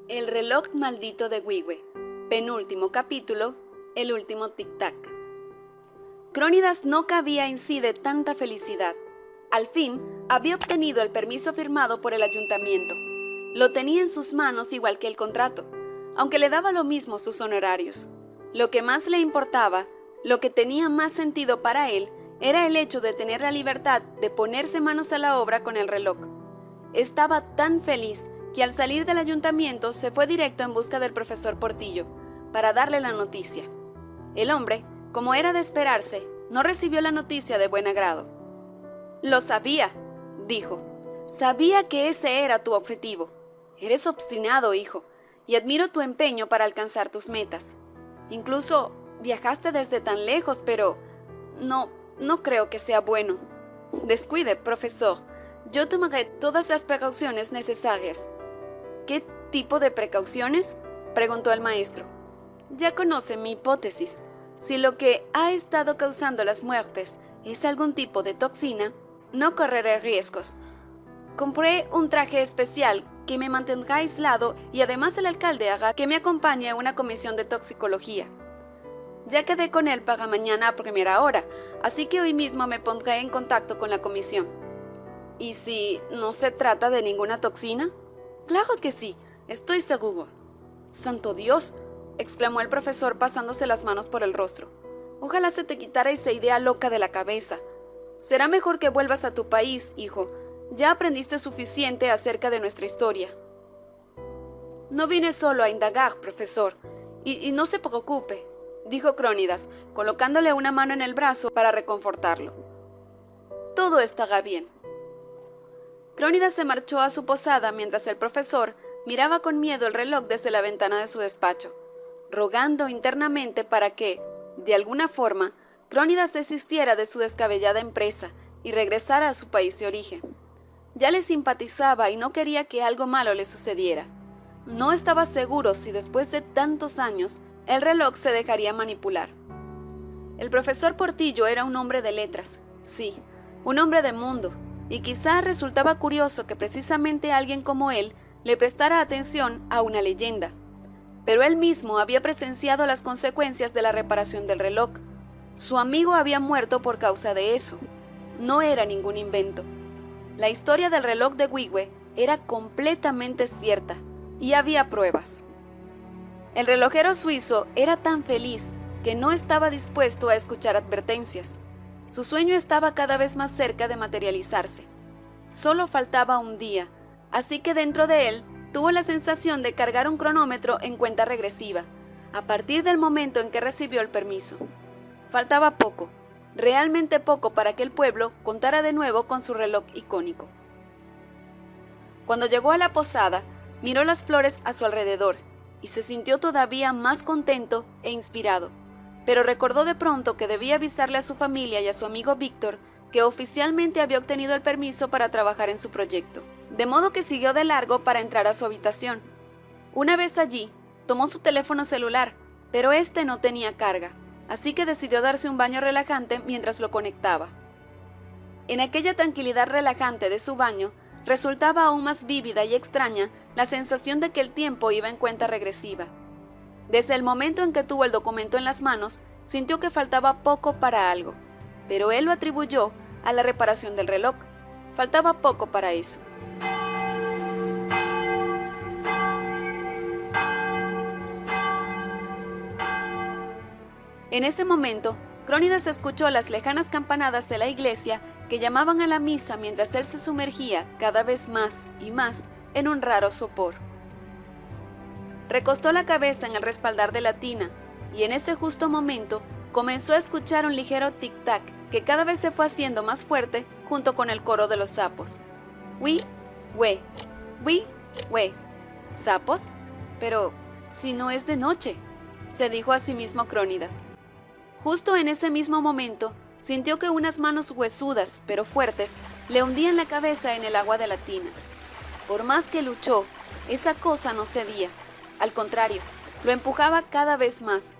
El reloj maldito de Wiwe. Penúltimo capítulo, el último tic-tac. Crónidas no cabía en sí de tanta felicidad. Al fin, había obtenido el permiso firmado por el ayuntamiento. Lo tenía en sus manos igual que el contrato, aunque le daba lo mismo sus honorarios. Lo que más le importaba, lo que tenía más sentido para él, era el hecho de tener la libertad de ponerse manos a la obra con el reloj. Estaba tan feliz que al salir del ayuntamiento se fue directo en busca del profesor Portillo, para darle la noticia. El hombre, como era de esperarse, no recibió la noticia de buen agrado. «Lo sabía», dijo. «Sabía que ese era tu objetivo. Eres obstinado, hijo, y admiro tu empeño para alcanzar tus metas. Incluso viajaste desde tan lejos, pero no creo que sea bueno. Descuide, profesor. Yo tomaré todas las precauciones necesarias». «¿Qué tipo de precauciones?», preguntó el maestro. «Ya conoce mi hipótesis. Si lo que ha estado causando las muertes es algún tipo de toxina, no correré riesgos. Compré un traje especial que me mantendrá aislado y además el alcalde hará que me acompañe a una comisión de toxicología. Ya quedé con él para mañana a primera hora, así que hoy mismo me pondré en contacto con la comisión». «¿Y si no se trata de ninguna toxina?». «Claro que sí, estoy seguro». «¡Santo Dios!», exclamó el profesor pasándose las manos por el rostro. «Ojalá se te quitara esa idea loca de la cabeza. Será mejor que vuelvas a tu país, hijo. Ya aprendiste suficiente acerca de nuestra historia». «No vine solo a indagar, profesor, y no se preocupe», dijo Crónidas, colocándole una mano en el brazo para reconfortarlo. «Todo estará bien». Crónidas se marchó a su posada mientras el profesor miraba con miedo el reloj desde la ventana de su despacho, rogando internamente para que, de alguna forma, Crónidas desistiera de su descabellada empresa y regresara a su país de origen. Ya le simpatizaba y no quería que algo malo le sucediera. No estaba seguro si después de tantos años el reloj se dejaría manipular. El profesor Portillo era un hombre de letras, sí, un hombre de mundo, y quizá resultaba curioso que precisamente alguien como él le prestara atención a una leyenda. Pero él mismo había presenciado las consecuencias de la reparación del reloj. Su amigo había muerto por causa de eso. No era ningún invento. La historia del reloj de Wiwe era completamente cierta, y había pruebas. El relojero suizo era tan feliz que no estaba dispuesto a escuchar advertencias. Su sueño estaba cada vez más cerca de materializarse. Solo faltaba un día, así que dentro de él tuvo la sensación de cargar un cronómetro en cuenta regresiva, a partir del momento en que recibió el permiso. Faltaba poco, realmente poco, para que el pueblo contara de nuevo con su reloj icónico. Cuando llegó a la posada, miró las flores a su alrededor y se sintió todavía más contento e inspirado, pero recordó de pronto que debía avisarle a su familia y a su amigo Víctor que oficialmente había obtenido el permiso para trabajar en su proyecto. De modo que siguió de largo para entrar a su habitación. Una vez allí, tomó su teléfono celular, pero este no tenía carga, así que decidió darse un baño relajante mientras lo conectaba. En aquella tranquilidad relajante de su baño, resultaba aún más vívida y extraña la sensación de que el tiempo iba en cuenta regresiva. Desde el momento en que tuvo el documento en las manos, sintió que faltaba poco para algo, pero él lo atribuyó a la reparación del reloj. Faltaba poco para eso. En ese momento, Crónidas escuchó las lejanas campanadas de la iglesia que llamaban a la misa mientras él se sumergía cada vez más y más en un raro sopor. Recostó la cabeza en el respaldar de la tina y en ese justo momento comenzó a escuchar un ligero tic-tac que cada vez se fue haciendo más fuerte junto con el coro de los sapos. «Wi, we, wi, we». ¿Sapos? Pero si no es de noche, se dijo a sí mismo Crónidas. Justo en ese mismo momento, sintió que unas manos huesudas, pero fuertes, le hundían la cabeza en el agua de la tina. Por más que luchó, esa cosa no cedía. Al contrario, lo empujaba cada vez más.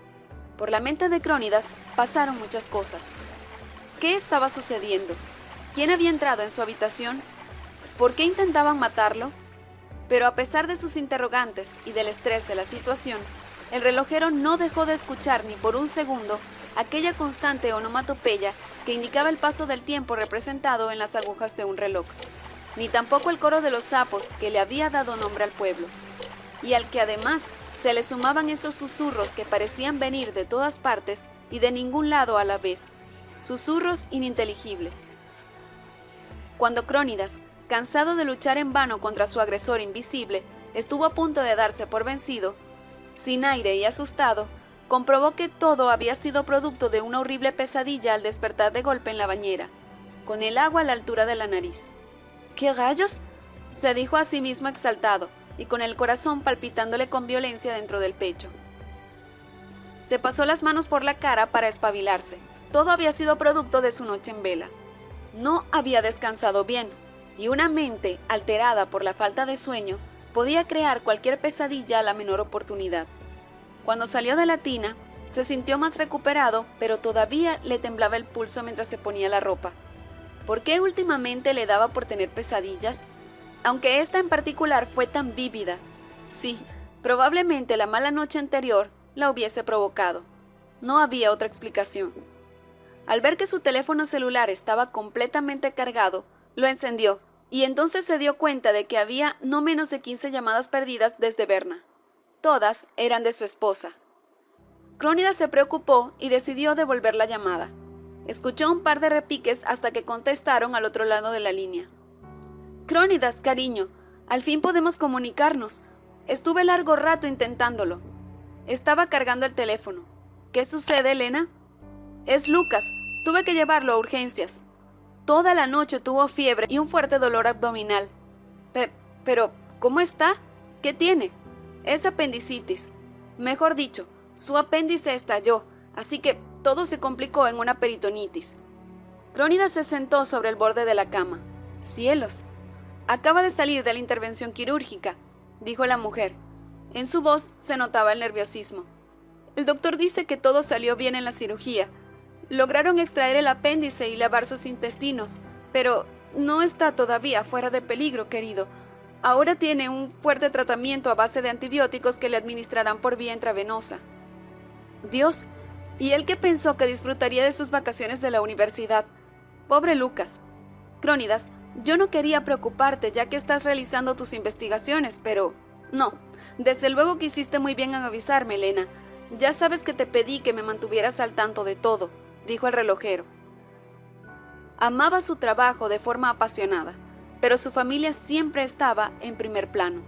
Por la mente de Crónidas pasaron muchas cosas. ¿Qué estaba sucediendo? ¿Quién había entrado en su habitación? ¿Por qué intentaban matarlo? Pero a pesar de sus interrogantes y del estrés de la situación, el relojero no dejó de escuchar ni por un segundo aquella constante onomatopeya que indicaba el paso del tiempo representado en las agujas de un reloj, ni tampoco el coro de los sapos que le había dado nombre al pueblo, y al que además se le sumaban esos susurros que parecían venir de todas partes y de ningún lado a la vez, susurros ininteligibles. Cuando Crónidas, cansado de luchar en vano contra su agresor invisible, estuvo a punto de darse por vencido, sin aire y asustado, comprobó que todo había sido producto de una horrible pesadilla al despertar de golpe en la bañera, con el agua a la altura de la nariz. ¿Qué rayos?, se dijo a sí mismo exaltado y con el corazón palpitándole con violencia dentro del pecho. Se pasó las manos por la cara para espabilarse. Todo había sido producto de su noche en vela. No había descansado bien, y una mente alterada por la falta de sueño podía crear cualquier pesadilla a la menor oportunidad. Cuando salió de la tina, se sintió más recuperado, pero todavía le temblaba el pulso mientras se ponía la ropa. ¿Por qué últimamente le daba por tener pesadillas? Aunque esta en particular fue tan vívida. Sí, probablemente la mala noche anterior la hubiese provocado. No había otra explicación. Al ver que su teléfono celular estaba completamente cargado, lo encendió y entonces se dio cuenta de que había no menos de 15 llamadas perdidas desde Berna. Todas eran de su esposa. Crónidas se preocupó y decidió devolver la llamada. Escuchó un par de repiques hasta que contestaron al otro lado de la línea. Crónidas, cariño, al fin podemos comunicarnos. Estuve largo rato intentándolo. Estaba cargando el teléfono. ¿Qué sucede, Elena? Es Lucas. Tuve que llevarlo a urgencias. Toda la noche tuvo fiebre y un fuerte dolor abdominal. Pero, ¿cómo está? ¿Qué tiene? Es apendicitis. Mejor dicho, su apéndice estalló, así que todo se complicó en una peritonitis. Crónidas se sentó sobre el borde de la cama. ¡Cielos! Acaba de salir de la intervención quirúrgica, dijo la mujer. En su voz se notaba el nerviosismo. El doctor dice que todo salió bien en la cirugía. Lograron extraer el apéndice y lavar sus intestinos, pero no está todavía fuera de peligro, querido. Ahora tiene un fuerte tratamiento a base de antibióticos que le administrarán por vía intravenosa. Dios, ¿y él qué pensó que disfrutaría de sus vacaciones de la universidad? Pobre Lucas. Crónidas, yo no quería preocuparte ya que estás realizando tus investigaciones, pero no. Desde luego que hiciste muy bien en avisarme, Elena. Ya sabes que te pedí que me mantuvieras al tanto de todo, dijo el relojero. Amaba su trabajo de forma apasionada, pero su familia siempre estaba en primer plano.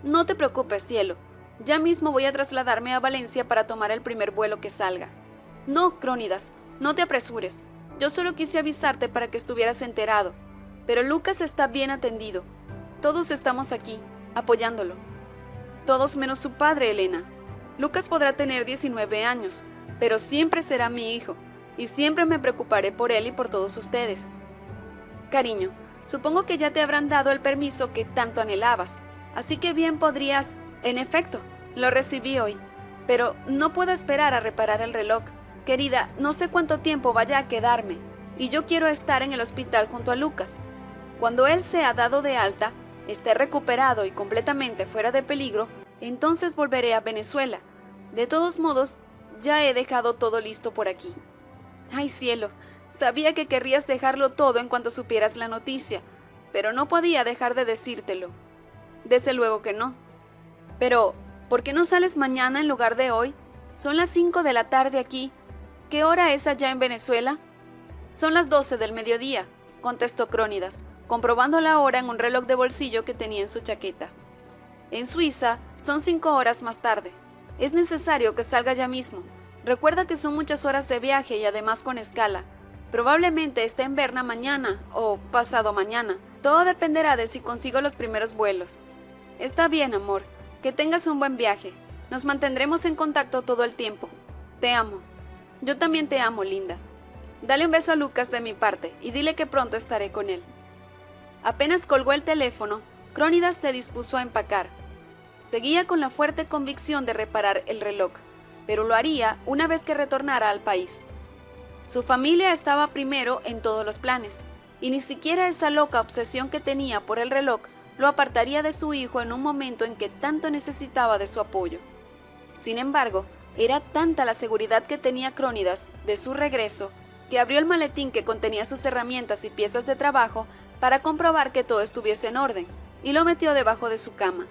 No te preocupes, cielo. Ya mismo voy a trasladarme a Valencia para tomar el primer vuelo que salga. No, Crónidas, no te apresures. Yo solo quise avisarte para que estuvieras enterado. Pero Lucas está bien atendido. Todos estamos aquí, apoyándolo. Todos menos su padre, Elena. Lucas podrá tener 19 años, pero siempre será mi hijo, y siempre me preocuparé por él y por todos ustedes. Cariño, supongo que ya te habrán dado el permiso que tanto anhelabas, así que bien podrías... En efecto, lo recibí hoy, pero no puedo esperar a reparar el reloj. Querida, no sé cuánto tiempo vaya a quedarme, y yo quiero estar en el hospital junto a Lucas. Cuando él sea dado de alta, esté recuperado y completamente fuera de peligro, entonces volveré a Venezuela. De todos modos, ya he dejado todo listo por aquí. Ay, cielo, sabía que querrías dejarlo todo en cuanto supieras la noticia, pero no podía dejar de decírtelo. Desde luego que no. Pero, ¿por qué no sales mañana en lugar de hoy? Son las 5 de la tarde aquí. ¿Qué hora es allá en Venezuela? Son las 12 del mediodía, contestó Crónidas, comprobando la hora en un reloj de bolsillo que tenía en su chaqueta. En Suiza son 5 horas más tarde. Es necesario que salga ya mismo. Recuerda que son muchas horas de viaje y además con escala. Probablemente esté en Berna mañana o pasado mañana. Todo dependerá de si consigo los primeros vuelos. Está bien, amor. Que tengas un buen viaje. Nos mantendremos en contacto todo el tiempo. Te amo. Yo también te amo, linda. Dale un beso a Lucas de mi parte y dile que pronto estaré con él. Apenas colgó el teléfono, Crónidas se dispuso a empacar. Seguía con la fuerte convicción de reparar el reloj, pero lo haría una vez que retornara al país. Su familia estaba primero en todos los planes, y ni siquiera esa loca obsesión que tenía por el reloj lo apartaría de su hijo en un momento en que tanto necesitaba de su apoyo. Sin embargo, era tanta la seguridad que tenía Crónidas de su regreso que abrió el maletín que contenía sus herramientas y piezas de trabajo para comprobar que todo estuviese en orden, y lo metió debajo de su cama.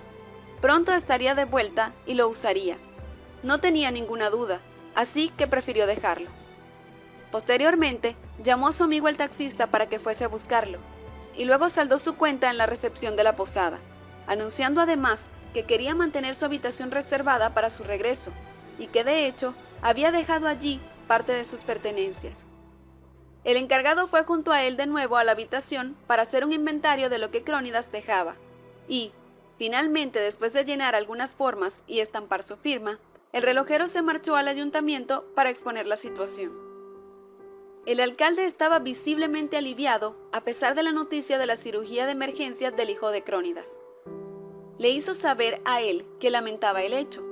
Pronto estaría de vuelta y lo usaría. No tenía ninguna duda, así que prefirió dejarlo. Posteriormente, llamó a su amigo el taxista para que fuese a buscarlo, y luego saldó su cuenta en la recepción de la posada, anunciando además que quería mantener su habitación reservada para su regreso, y que de hecho había dejado allí parte de sus pertenencias. El encargado fue junto a él de nuevo a la habitación para hacer un inventario de lo que Crónidas dejaba, y, finalmente, después de llenar algunas formas y estampar su firma, el relojero se marchó al ayuntamiento para exponer la situación. El alcalde estaba visiblemente aliviado a pesar de la noticia de la cirugía de emergencia del hijo de Crónidas. Le hizo saber a él que lamentaba el hecho,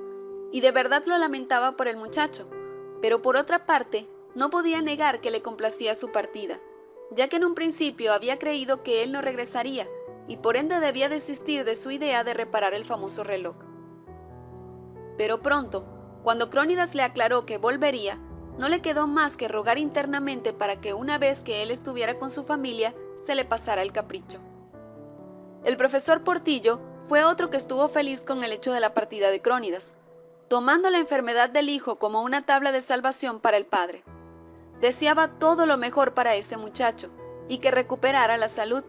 y de verdad lo lamentaba por el muchacho, pero por otra parte no podía negar que le complacía su partida, ya que en un principio había creído que él no regresaría y por ende debía desistir de su idea de reparar el famoso reloj. Pero pronto, cuando Crónidas le aclaró que volvería, no le quedó más que rogar internamente para que una vez que él estuviera con su familia, se le pasara el capricho. El profesor Portillo fue otro que estuvo feliz con el hecho de la partida de Crónidas, tomando la enfermedad del hijo como una tabla de salvación para el padre. Deseaba todo lo mejor para ese muchacho y que recuperara la salud,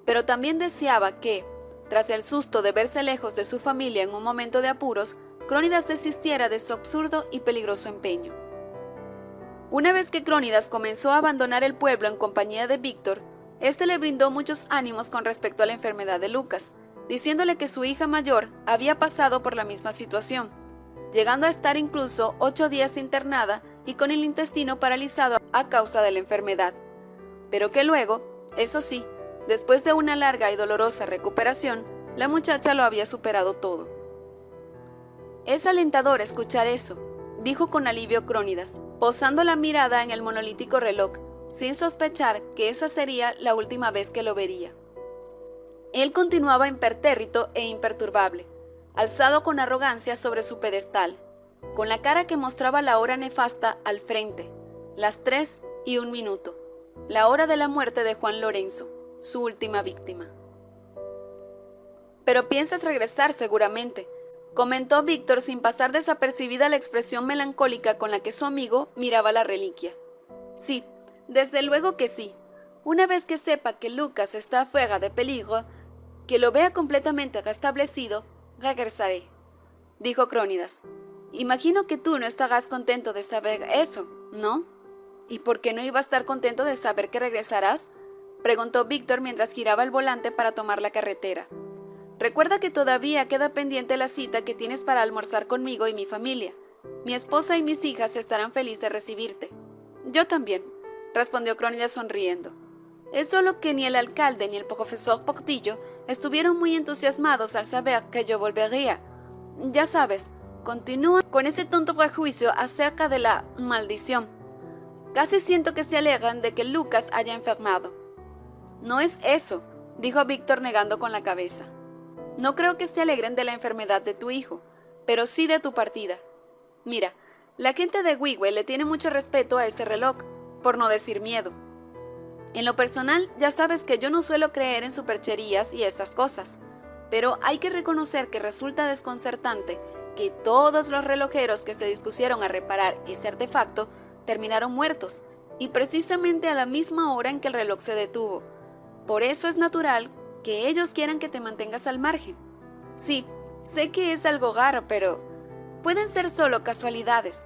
pero también deseaba que, tras el susto de verse lejos de su familia en un momento de apuros, Crónidas desistiera de su absurdo y peligroso empeño. Una vez que Crónidas comenzó a abandonar el pueblo en compañía de Víctor, este le brindó muchos ánimos con respecto a la enfermedad de Lucas, diciéndole que su hija mayor había pasado por la misma situación, llegando a estar incluso 8 días internada y con el intestino paralizado a causa de la enfermedad, pero que luego, eso sí, después de una larga y dolorosa recuperación, la muchacha lo había superado todo. Es alentador escuchar eso, dijo con alivio Crónidas, posando la mirada en el monolítico reloj, sin sospechar que esa sería la última vez que lo vería. Él continuaba impertérrito e imperturbable, alzado con arrogancia sobre su pedestal, con la cara que mostraba la hora nefasta al frente, las 3:01, la hora de la muerte de Juan Lorenzo, su última víctima. «Pero piensas regresar seguramente», comentó Víctor sin pasar desapercibida la expresión melancólica con la que su amigo miraba la reliquia. «Sí, desde luego que sí. Una vez que sepa que Lucas está fuera de peligro, que lo vea completamente restablecido, regresaré», dijo Crónidas. «Imagino que tú no estarás contento de saber eso, ¿no? ¿Y por qué no iba a estar contento de saber que regresarás?», preguntó Víctor mientras giraba el volante para tomar la carretera. «Recuerda que todavía queda pendiente la cita que tienes para almorzar conmigo y mi familia. Mi esposa y mis hijas estarán felices de recibirte». «Yo también», respondió Crónidas sonriendo. «Es solo que ni el alcalde ni el profesor Portillo estuvieron muy entusiasmados al saber que yo volvería. Ya sabes, continúa con ese tonto prejuicio acerca de la maldición. Casi siento que se alegran de que Lucas haya enfermado». «No es eso», dijo Víctor negando con la cabeza. «No creo que se alegren de la enfermedad de tu hijo, pero sí de tu partida. Mira, la gente de Wigwe le tiene mucho respeto a ese reloj, por no decir miedo. En lo personal, ya sabes que yo no suelo creer en supercherías y esas cosas, pero hay que reconocer que resulta desconcertante que todos los relojeros que se dispusieron a reparar ese artefacto terminaron muertos, y precisamente a la misma hora en que el reloj se detuvo. Por eso es natural que ellos quieran que te mantengas al margen. Sí, sé que es algo raro, pero pueden ser solo casualidades.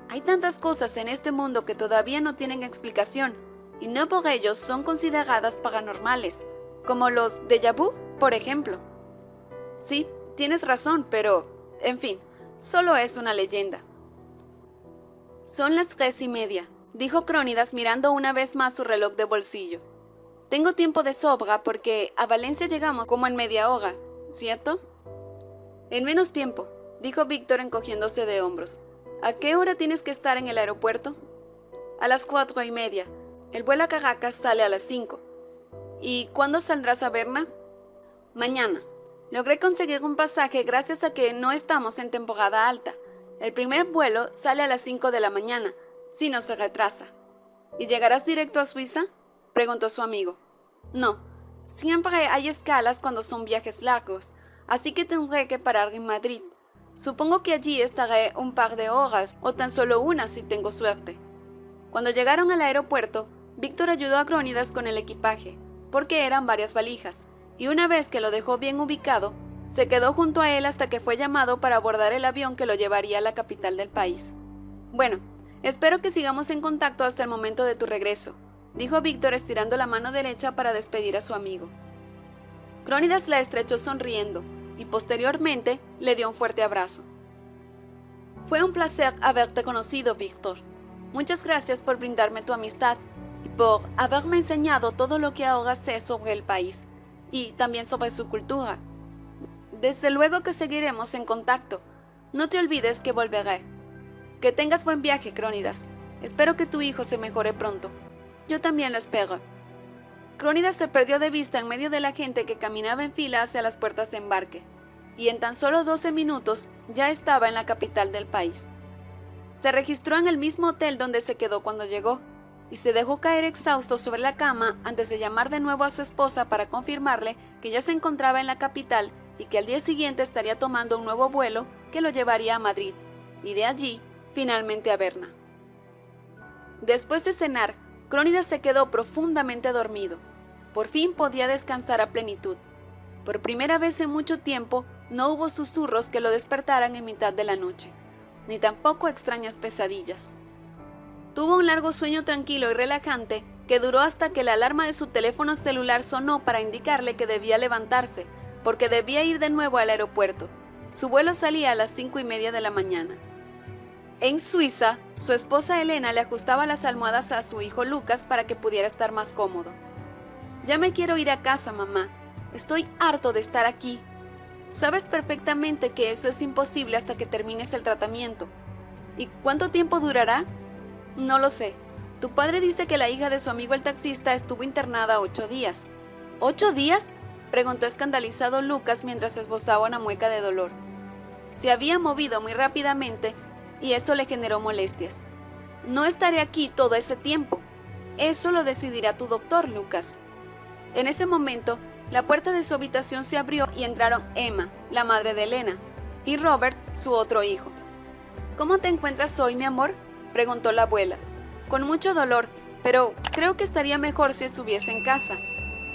Hay tantas cosas en este mundo que todavía no tienen explicación, y no por ello son consideradas paranormales, como los déjà vu, por ejemplo». «Sí, tienes razón, pero, en fin, solo es una leyenda». «Son las 3:30, dijo Crónidas mirando una vez más su reloj de bolsillo. «Tengo tiempo de sobra porque a Valencia llegamos como en media hora, ¿cierto?» «En menos tiempo», dijo Víctor encogiéndose de hombros. «¿A qué hora tienes que estar en el aeropuerto?» «A las 4:30. El vuelo a Caracas sale a las 5. ¿Y cuándo saldrás a Berna?» Mañana. Logré conseguir un pasaje gracias a que no estamos en temporada alta. El primer vuelo sale a las 5 de la mañana, si no se retrasa. ¿Y llegarás directo a Suiza?, preguntó su amigo. No, siempre hay escalas cuando son viajes largos, así que tendré que parar en Madrid. Supongo que allí estaré un par de horas o tan solo una si tengo suerte. Cuando llegaron al aeropuerto, Víctor ayudó a Crónidas con el equipaje, porque eran varias valijas, y una vez que lo dejó bien ubicado, se quedó junto a él hasta que fue llamado para abordar el avión que lo llevaría a la capital del país. Bueno, espero que sigamos en contacto hasta el momento de tu regreso, dijo Víctor estirando la mano derecha para despedir a su amigo. Crónidas la estrechó sonriendo y posteriormente le dio un fuerte abrazo. Fue un placer haberte conocido, Víctor. Muchas gracias por brindarme tu amistad y por haberme enseñado todo lo que ahora sé sobre el país y también sobre su cultura. Desde luego que seguiremos en contacto. No te olvides que volveré. Que tengas buen viaje, Crónidas. Espero que tu hijo se mejore pronto. Yo también lo espero. Crónidas se perdió de vista en medio de la gente que caminaba en fila hacia las puertas de embarque, y en tan solo 12 minutos ya estaba en la capital del país. Se registró en el mismo hotel donde se quedó cuando llegó, y se dejó caer exhausto sobre la cama antes de llamar de nuevo a su esposa para confirmarle que ya se encontraba en la capital y que al día siguiente estaría tomando un nuevo vuelo que lo llevaría a Madrid, y de allí, finalmente a Berna. Después de cenar, Crónidas se quedó profundamente dormido. Por fin podía descansar a plenitud. Por primera vez en mucho tiempo, no hubo susurros que lo despertaran en mitad de la noche, ni tampoco extrañas pesadillas. Tuvo un largo sueño tranquilo y relajante que duró hasta que la alarma de su teléfono celular sonó para indicarle que debía levantarse, porque debía ir de nuevo al aeropuerto. Su vuelo salía a las 5:30 de la mañana. En Suiza, su esposa Elena le ajustaba las almohadas a su hijo Lucas para que pudiera estar más cómodo. Ya me quiero ir a casa, mamá. Estoy harto de estar aquí. Sabes perfectamente que eso es imposible hasta que termines el tratamiento. ¿Y cuánto tiempo durará? No lo sé. Tu padre dice que la hija de su amigo el taxista estuvo internada 8 días. ¿8 días?, preguntó escandalizado Lucas mientras esbozaba una mueca de dolor. Se había movido muy rápidamente y eso le generó molestias. No estaré aquí todo ese tiempo. Eso lo decidirá tu doctor, Lucas. En ese momento, la puerta de su habitación se abrió y entraron Emma, la madre de Elena, y Robert, su otro hijo. ¿Cómo te encuentras hoy, mi amor?, preguntó la abuela. Con mucho dolor, pero creo que estaría mejor si estuviese en casa.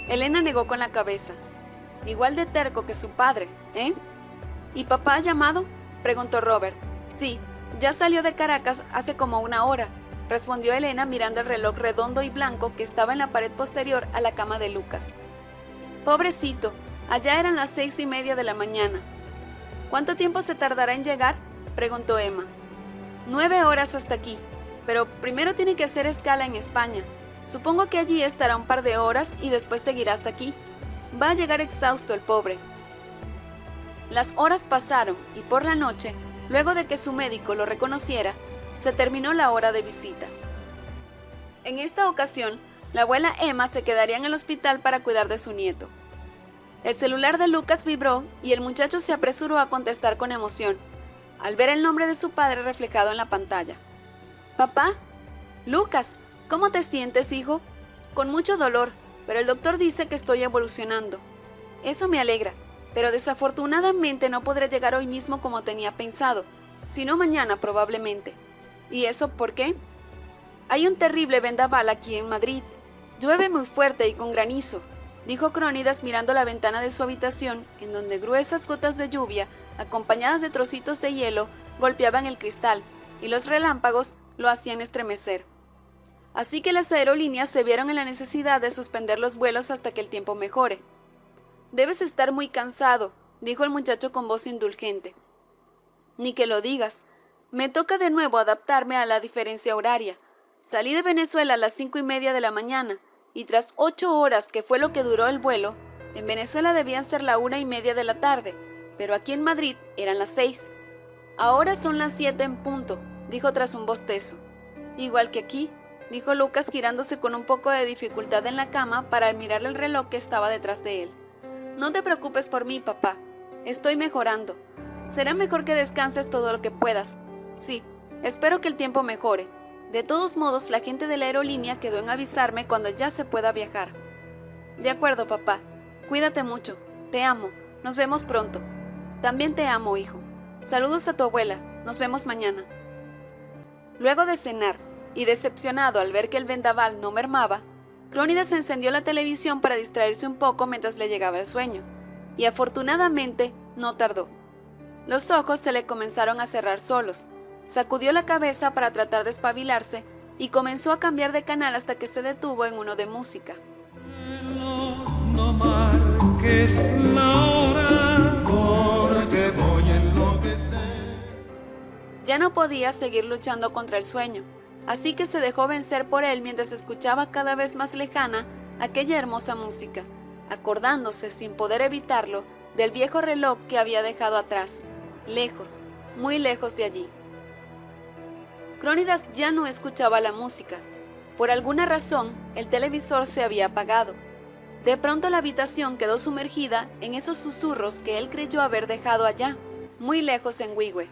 Elena negó con la cabeza. Igual de terco que su padre, ¿eh? ¿Y papá ha llamado?, preguntó Robert. Sí, ya salió de Caracas hace como 1 hora, respondió Elena mirando el reloj redondo y blanco que estaba en la pared posterior a la cama de Lucas. Pobrecito, allá eran las 6:30 de la mañana. ¿Cuánto tiempo se tardará en llegar?, preguntó Emma. 9 horas hasta aquí, pero primero tiene que hacer escala en España. Supongo que allí estará un par de horas y después seguirá hasta aquí. Va a llegar exhausto el pobre. Las horas pasaron y por la noche, luego de que su médico lo reconociera, se terminó la hora de visita. En esta ocasión, la abuela Emma se quedaría en el hospital para cuidar de su nieto. El celular de Lucas vibró y el muchacho se apresuró a contestar con emoción, al ver el nombre de su padre reflejado en la pantalla. «¿Papá? Lucas, ¿cómo te sientes, hijo?» «Con mucho dolor, pero el doctor dice que estoy evolucionando. Eso me alegra, pero desafortunadamente no podré llegar hoy mismo como tenía pensado, sino mañana probablemente. ¿Y eso por qué?» «Hay un terrible vendaval aquí en Madrid. Llueve muy fuerte y con granizo», dijo Crónidas mirando la ventana de su habitación, en donde gruesas gotas de lluvia, acompañadas de trocitos de hielo, golpeaban el cristal, y los relámpagos lo hacían estremecer. Así que las aerolíneas se vieron en la necesidad de suspender los vuelos hasta que el tiempo mejore. «Debes estar muy cansado», dijo el muchacho con voz indulgente. «Ni que lo digas. Me toca de nuevo adaptarme a la diferencia horaria. Salí de Venezuela a las 5:30 de la mañana, y tras 8 horas, que fue lo que duró el vuelo, en Venezuela debían ser la 1:30 de la tarde, pero aquí en Madrid eran las 6. Ahora son las 7 en punto», dijo tras un bostezo. «Igual que aquí», dijo Lucas girándose con un poco de dificultad en la cama para mirar el reloj que estaba detrás de él. No te preocupes por mí, papá. Estoy mejorando. Será mejor que descanses todo lo que puedas. Sí, espero que el tiempo mejore. De todos modos, la gente de la aerolínea quedó en avisarme cuando ya se pueda viajar. De acuerdo, papá. Cuídate mucho. Te amo. Nos vemos pronto. También te amo, hijo. Saludos a tu abuela. Nos vemos mañana. Luego de cenar, y decepcionado al ver que el vendaval no mermaba, Crónidas encendió la televisión para distraerse un poco mientras le llegaba el sueño, y afortunadamente no tardó. Los ojos se le comenzaron a cerrar solos, sacudió la cabeza para tratar de espabilarse y comenzó a cambiar de canal hasta que se detuvo en uno de música. No marques la hora, porque voy a enloquecer. Ya no podía seguir luchando contra el sueño, así que se dejó vencer por él mientras escuchaba cada vez más lejana aquella hermosa música, acordándose sin poder evitarlo del viejo reloj que había dejado atrás, lejos, muy lejos de allí. Crónidas ya no escuchaba la música. Por alguna razón, el televisor se había apagado. De pronto la habitación quedó sumergida en esos susurros que él creyó haber dejado allá, muy lejos en Wigwe.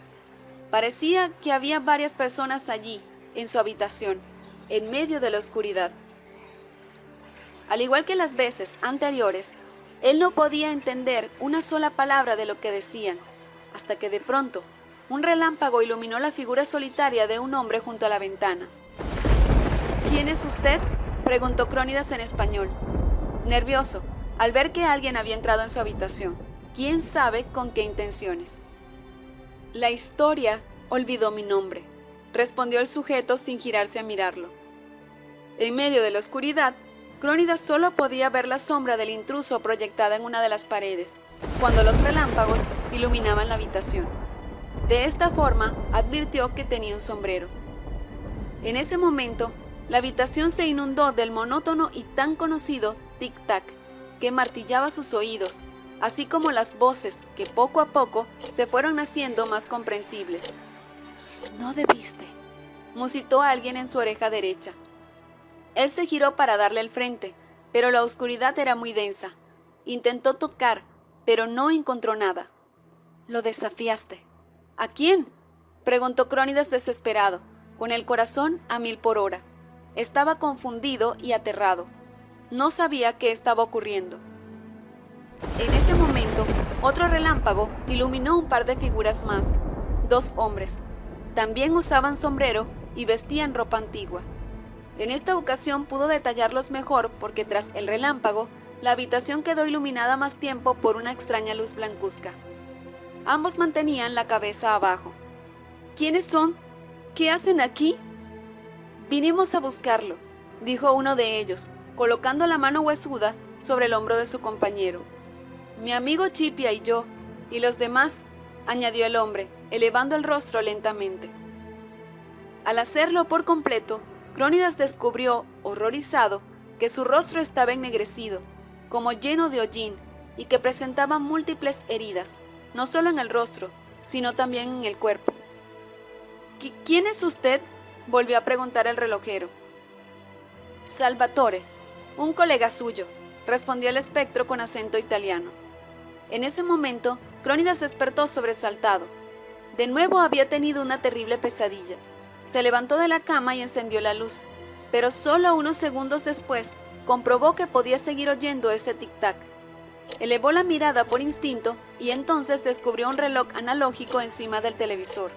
Parecía que había varias personas allí, en su habitación, en medio de la oscuridad. Al igual que las veces anteriores, él no podía entender una sola palabra de lo que decían, hasta que de pronto, un relámpago iluminó la figura solitaria de un hombre junto a la ventana. ¿Quién es usted?, preguntó Crónidas en español, nervioso, al ver que alguien había entrado en su habitación. ¿Quién sabe con qué intenciones? La historia olvidó mi nombre, respondió el sujeto sin girarse a mirarlo. En medio de la oscuridad, Crónidas solo podía ver la sombra del intruso proyectada en una de las paredes, cuando los relámpagos iluminaban la habitación. De esta forma, advirtió que tenía un sombrero. En ese momento, la habitación se inundó del monótono y tan conocido tic-tac que martillaba sus oídos, así como las voces que poco a poco se fueron haciendo más comprensibles. «No debiste», musitó alguien en su oreja derecha. Él se giró para darle el frente, pero la oscuridad era muy densa. Intentó tocar, pero no encontró nada. «Lo desafiaste». «¿A quién?», preguntó Crónidas desesperado, con el corazón a 1000 por hora. Estaba confundido y aterrado. No sabía qué estaba ocurriendo. En ese momento, otro relámpago iluminó un par de figuras más. 2 hombres. También usaban sombrero y vestían ropa antigua. En esta ocasión pudo detallarlos mejor porque tras el relámpago, la habitación quedó iluminada más tiempo por una extraña luz blancuzca. Ambos mantenían la cabeza abajo. ¿Quiénes son? ¿Qué hacen aquí? Vinimos a buscarlo, dijo uno de ellos, colocando la mano huesuda sobre el hombro de su compañero. Mi amigo Chipia y yo, y los demás, añadió el hombre, elevando el rostro lentamente. Al hacerlo por completo, Crónidas descubrió, horrorizado, que su rostro estaba ennegrecido, como lleno de hollín, y que presentaba múltiples heridas, no solo en el rostro, sino también en el cuerpo. ¿Quién es usted?, volvió a preguntar el relojero. Salvatore, un colega suyo, respondió el espectro con acento italiano. En ese momento, Crónidas despertó sobresaltado. De nuevo había tenido una terrible pesadilla. Se levantó de la cama y encendió la luz, pero solo unos segundos después comprobó que podía seguir oyendo ese tic-tac. Elevó la mirada por instinto y entonces descubrió un reloj analógico encima del televisor.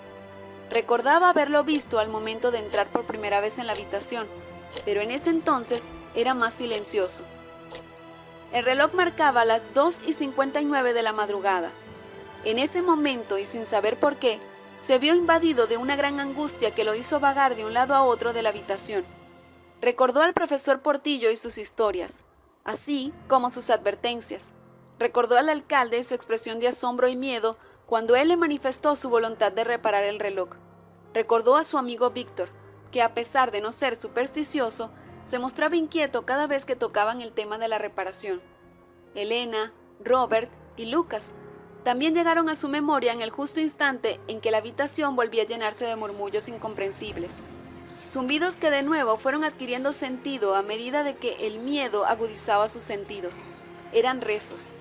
Recordaba haberlo visto al momento de entrar por primera vez en la habitación, pero en ese entonces era más silencioso. El reloj marcaba las 2:59 de la madrugada. En ese momento, y sin saber por qué, se vio invadido de una gran angustia que lo hizo vagar de un lado a otro de la habitación. Recordó al profesor Portillo y sus historias, así como sus advertencias. Recordó al alcalde y su expresión de asombro y miedo cuando él le manifestó su voluntad de reparar el reloj. Recordó a su amigo Víctor, que a pesar de no ser supersticioso, se mostraba inquieto cada vez que tocaban el tema de la reparación. Elena, Robert y Lucas también llegaron a su memoria en el justo instante en que la habitación volvía a llenarse de murmullos incomprensibles. Zumbidos que de nuevo fueron adquiriendo sentido a medida de que el miedo agudizaba sus sentidos. Eran rezos.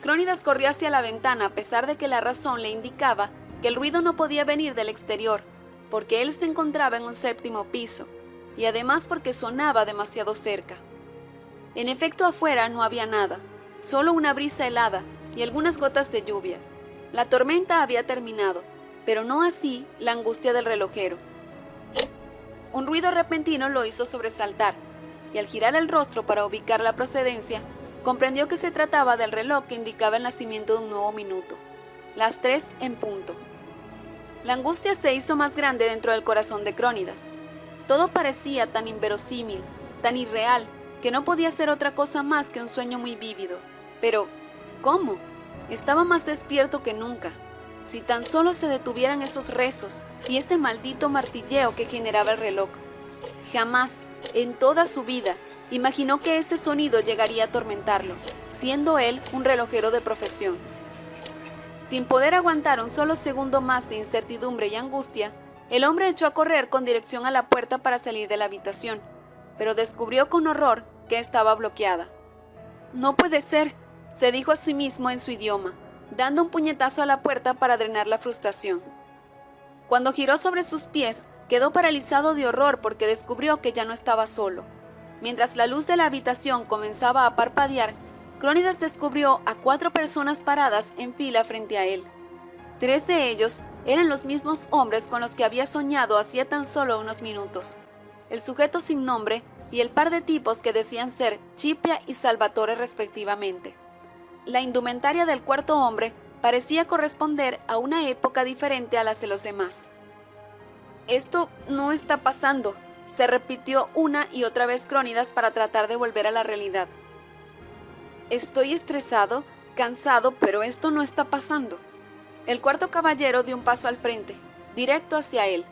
Crónidas corrió hacia la ventana a pesar de que la razón le indicaba que el ruido no podía venir del exterior, porque él se encontraba en un 7º piso, y además porque sonaba demasiado cerca. En efecto, afuera no había nada, solo una brisa helada y algunas gotas de lluvia. La tormenta había terminado, pero no así la angustia del relojero. Un ruido repentino lo hizo sobresaltar, y al girar el rostro para ubicar la procedencia, comprendió que se trataba del reloj que indicaba el nacimiento de un nuevo minuto, las 3 en punto. La angustia se hizo más grande dentro del corazón de Crónidas. Todo parecía tan inverosímil, tan irreal, que no podía ser otra cosa más que un sueño muy vívido. Pero, ¿cómo? Estaba más despierto que nunca. Si tan solo se detuvieran esos rezos y ese maldito martilleo que generaba el reloj. Jamás, en toda su vida, imaginó que ese sonido llegaría a atormentarlo, siendo él un relojero de profesión. Sin poder aguantar un solo segundo más de incertidumbre y angustia, el hombre echó a correr con dirección a la puerta para salir de la habitación, pero descubrió con horror que estaba bloqueada. «No puede ser», se dijo a sí mismo en su idioma, dando un puñetazo a la puerta para drenar la frustración. Cuando giró sobre sus pies, quedó paralizado de horror porque descubrió que ya no estaba solo. Mientras la luz de la habitación comenzaba a parpadear, Crónidas descubrió a 4 personas paradas en fila frente a él. 3 de ellos eran los mismos hombres con los que había soñado hacía tan solo unos minutos. El sujeto sin nombre y el par de tipos que decían ser Chipia y Salvatore respectivamente. La indumentaria del 4.º hombre parecía corresponder a una época diferente a las de los demás. «Esto no está pasando», se repitió una y otra vez Crónidas para tratar de volver a la realidad. «Estoy estresado, cansado, pero esto no está pasando». El 4.º caballero dio un paso al frente, directo hacia él.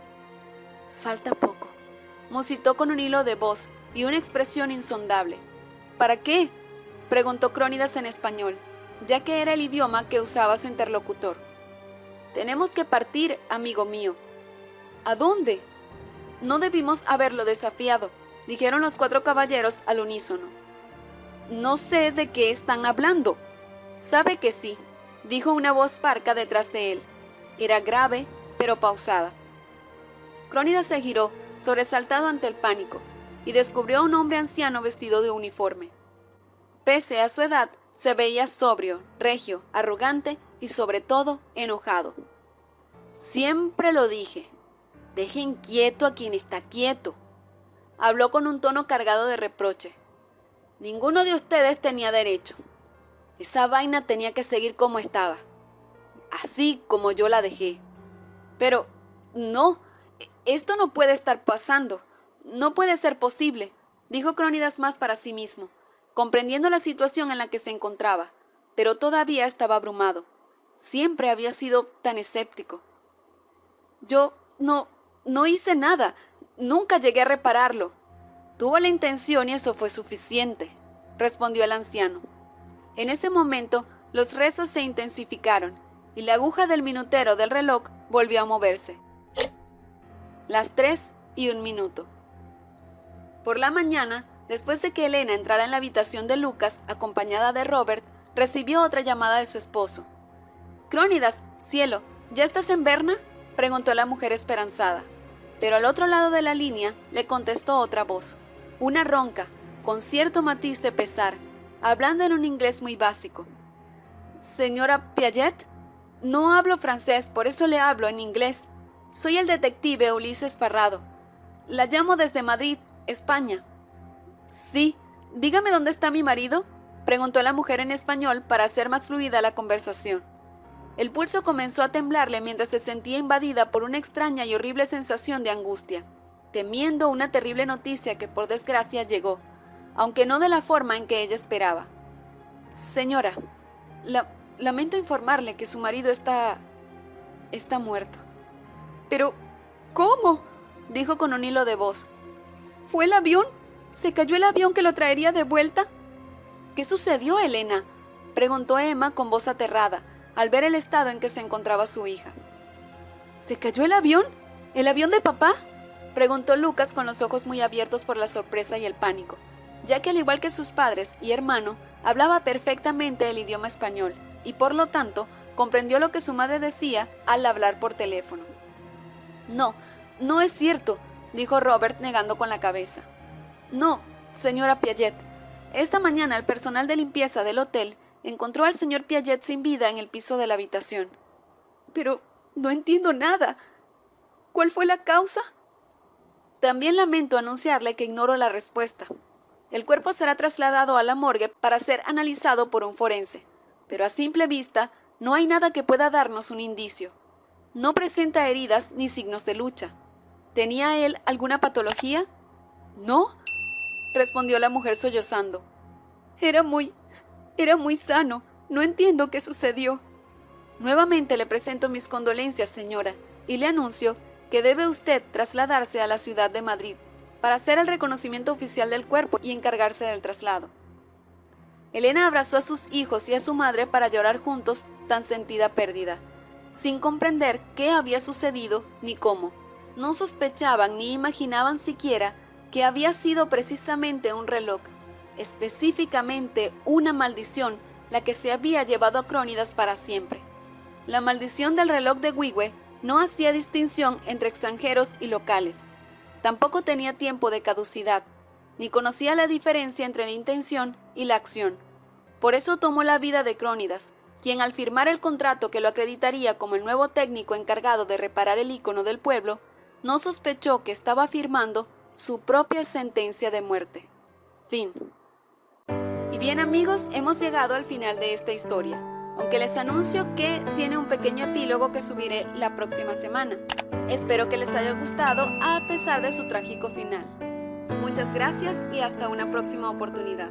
«Falta poco», musitó con un hilo de voz y una expresión insondable. «¿Para qué?», preguntó Crónidas en español, ya que era el idioma que usaba su interlocutor. «Tenemos que partir, amigo mío». «¿A dónde?». «No debimos haberlo desafiado», dijeron los 4 caballeros al unísono. «No sé de qué están hablando». «Sabe que sí», dijo una voz parca detrás de él. Era grave, pero pausada. Crónidas se giró, sobresaltado ante el pánico, y descubrió a un hombre anciano vestido de uniforme. Pese a su edad, se veía sobrio, regio, arrogante y sobre todo enojado. «Siempre lo dije, dejen quieto a quien está quieto», habló con un tono cargado de reproche. «Ninguno de ustedes tenía derecho. Esa vaina tenía que seguir como estaba, así como yo la dejé. Pero no, esto no puede estar pasando, no puede ser posible», dijo Crónidas más para sí mismo, comprendiendo la situación en la que se encontraba, pero todavía estaba abrumado. Siempre había sido tan escéptico. «Yo no hice nada, nunca llegué a repararlo». «Tuvo la intención y eso fue suficiente», respondió el anciano. En ese momento, los rezos se intensificaron y la aguja del minutero del reloj volvió a moverse. Las 3:01. Por la mañana, después de que Elena entrara en la habitación de Lucas, acompañada de Robert, recibió otra llamada de su esposo. «Crónidas, cielo, ¿ya estás en Berna?», preguntó la mujer esperanzada. Pero al otro lado de la línea le contestó otra voz, una ronca, con cierto matiz de pesar, hablando en un inglés muy básico. «Señora Piaget, no hablo francés, por eso le hablo en inglés. Soy el detective Ulises Parrado. La llamo desde Madrid, España». «Sí, dígame dónde está mi marido», preguntó la mujer en español para hacer más fluida la conversación. El pulso comenzó a temblarle mientras se sentía invadida por una extraña y horrible sensación de angustia, temiendo una terrible noticia que por desgracia llegó, aunque no de la forma en que ella esperaba. «Señora, lamento informarle que su marido está muerto». «¿Pero cómo?», dijo con un hilo de voz. «¿Fue el avión? ¿Se cayó el avión que lo traería de vuelta?». «¿Qué sucedió, Elena?», preguntó Emma con voz aterrada, al ver el estado en que se encontraba su hija. «¿Se cayó el avión? ¿El avión de papá?», preguntó Lucas con los ojos muy abiertos por la sorpresa y el pánico, ya que al igual que sus padres y hermano, Hablaba perfectamente el idioma español y por lo tanto comprendió lo que su madre decía al hablar por teléfono. No, no es cierto, dijo Robert negando con la cabeza. No, señora Piaget. Esta mañana el personal de limpieza del hotel encontró al señor Piaget sin vida en el piso de la habitación. Pero no entiendo nada. ¿Cuál fue la causa? También lamento anunciarle que ignoro la respuesta. El cuerpo será trasladado a la morgue para ser analizado por un forense, pero a simple vista no hay nada que pueda darnos un indicio. No presenta heridas ni signos de lucha. ¿Tenía él alguna patología? ¿No?, respondió la mujer sollozando. Era muy sano. No entiendo qué sucedió. Nuevamente le presento mis condolencias, señora, y le anuncio que debe usted trasladarse a la ciudad de Madrid para hacer el reconocimiento oficial del cuerpo y encargarse del traslado. Elena abrazó a sus hijos y a su madre para llorar juntos tan sentida pérdida, sin comprender qué había sucedido ni cómo. No sospechaban ni imaginaban siquiera que había sido precisamente un reloj, específicamente una maldición, la que se había llevado a Crónidas para siempre. La maldición del reloj de Wigwe no hacía distinción entre extranjeros y locales. Tampoco tenía tiempo de caducidad, ni conocía la diferencia entre la intención y la acción. Por eso tomó la vida de Crónidas, quien al firmar el contrato que lo acreditaría como el nuevo técnico encargado de reparar el ícono del pueblo, no sospechó que estaba firmando su propia sentencia de muerte. Fin. Y bien, amigos, hemos llegado al final de esta historia, aunque les anuncio que tiene un pequeño epílogo que subiré la próxima semana. Espero que les haya gustado a pesar de su trágico final. Muchas gracias y hasta una próxima oportunidad.